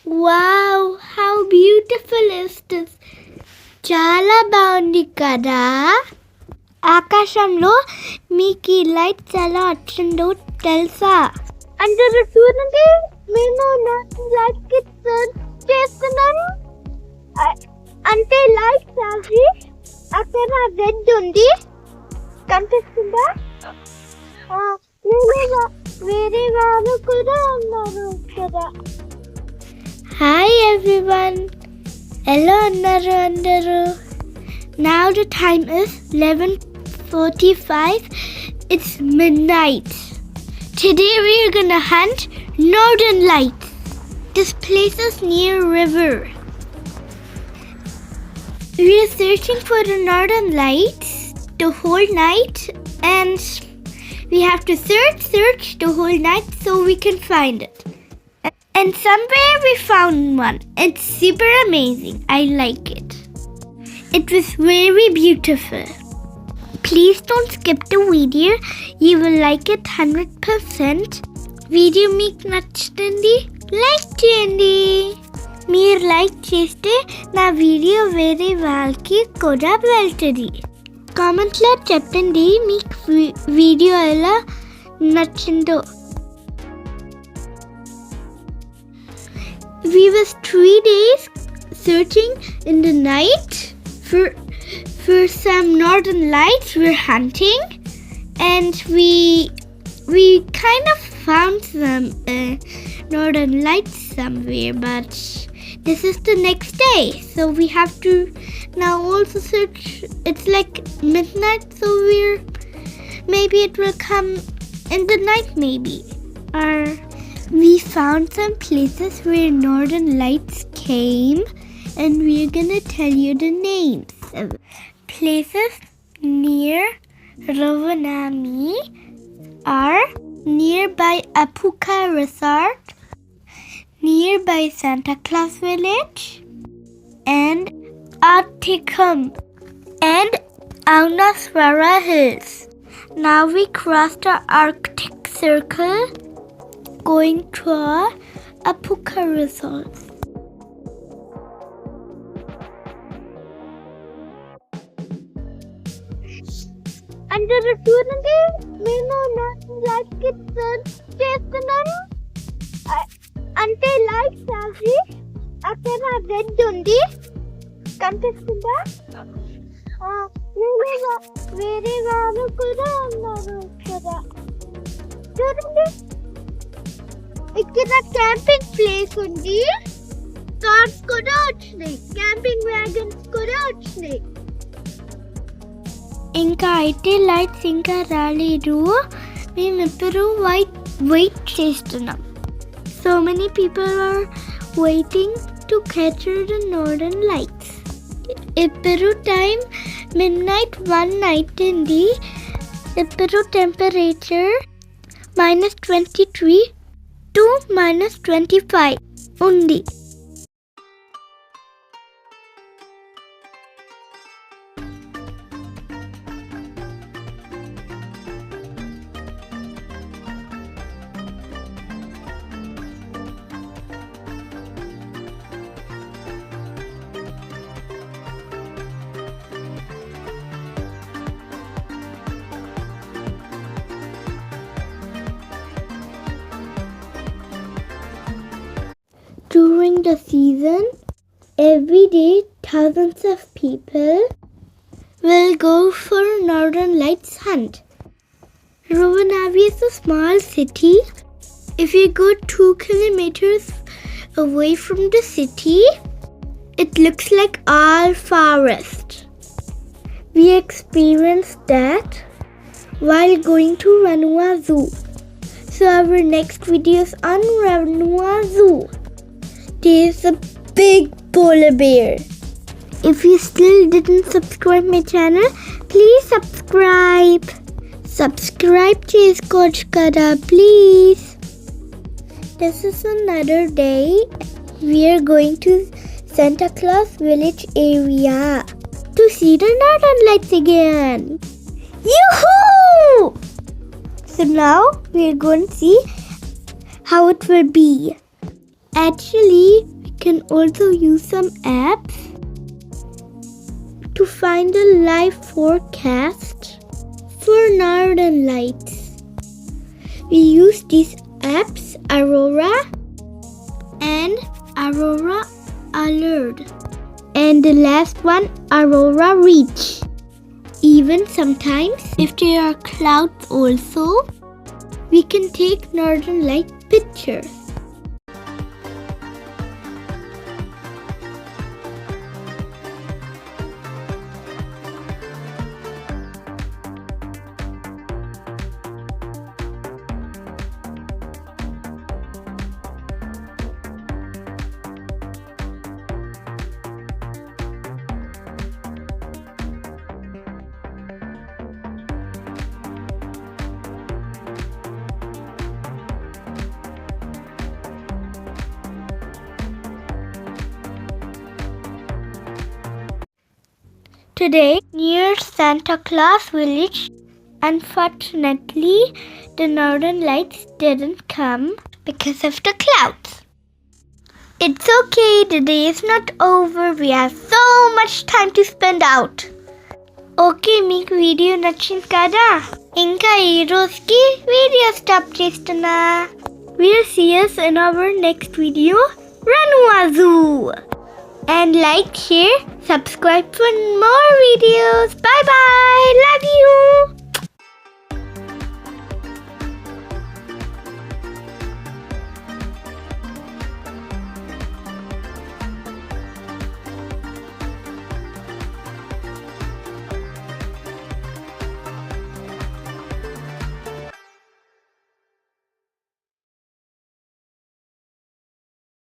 Wow, how beautiful is this? చాలా బాగుంది కదా. ఆకాశంలో మీకు ఈ లైట్స్ ఎలా వచ్చిందో తెలుసా? అందరూ చూడండి, మేము లైట్ కి చేస్తున్నాను. అంటే లైట్స్ అవి అక్కడ రెడ్ ఉంది, కనిపిస్తుందా? వేరే వాళ్ళు కూడా ఉన్నారు కదా. హాయ్ ఎవ్రీవన్, ఎలా ఉన్నారు అందరూ? Now the time is 11:45. It's midnight. Today we are gonna hunt northern lights. This place is near river. We are searching for the northern lights the whole night, and we have to search the whole night so we can find it. And somewhere we found one. It's super amazing. I like it. It was very beautiful. Please don't skip the video. You will like it 100%. Video మీకు నచ్చుతుంది, like చేయండి. మీరు like చేస్తే నా video వేరే వాళ్ళకి కూడా వెళ్తుంది. కామెంట్లో చెప్పండి మీకు వీడియో ఎలా నచ్చిందో. We was 3 days searching in the night for some northern lights. We're hunting, and we kind of found some northern lights somewhere, but this is the next day, so we have to now also search. It's like midnight, so maybe it will come in the night, maybe. Or we found some places where northern lights came, and we're gonna tell you the names. Places near Rovaniemi are nearby Apuka Resort, nearby Santa Claus Village, and Articum, and Aunaswara Hills. Now we crossed the Arctic Circle, going to Apuka Resort. అందరూ చూడండి, మేము light కి చేస్తున్నాను. అంటే lights అవి అక్కడ red ఉంది, కనిపిస్తుందా? వేరే వాళ్ళు కూడా ఉన్నారు కదా. చూడండి, ఇక్కడ క్యాంపింగ్ ప్లేస్ ఉంది. కార్స్ కూడా వచ్చినాయి, క్యాంపింగ్ వ్యాగన్స్ కూడా వచ్చినాయి. ఇంకా అయితే లైట్స్ ఇంకా రాలేదు. మేమిప్పుడు వెయిట్ చేస్తున్నాం. So many people are waiting to capture the northern lights. ఇప్పుడు టైం midnight 1 అయింది. ఇప్పుడు టెంపరేచర్ -23 to -25 ఉంది. During the season, every day thousands of people will go for northern lights hunt. Rovaniemi is a small city. If you go 2 kilometers away from the city, it looks like all forest. We experienced that while going to Ranua Zoo. So our next video is on Ranua Zoo. There's a big polar bear. If you still didn't subscribe my channel, please subscribe. Subscribe చేసుకోవచ్చు, please. This is another day. We are going to Santa Claus Village area to see the northern lights again. Yoo-hoo! So now we are going to see how it will be. Actually, we can also use some apps to find a live forecast for northern lights. We use these apps Aurora and Aurora Alert, and the last one Aurora Reach. Even sometimes, if there are clouds also, we can take northern light pictures. Today, near Santa Claus village, unfortunately, the northern lights didn't come because of the clouds. It's okay, the day is not over. We have so much time to spend out. Okay, మీకు video నచ్చింది కదా? ఇంకా ఈ రోజుకి video stop చేస్తున్నా. We'll see us in our next video. Run Wazoo! And like, share, subscribe for more videos. Bye bye. Love you.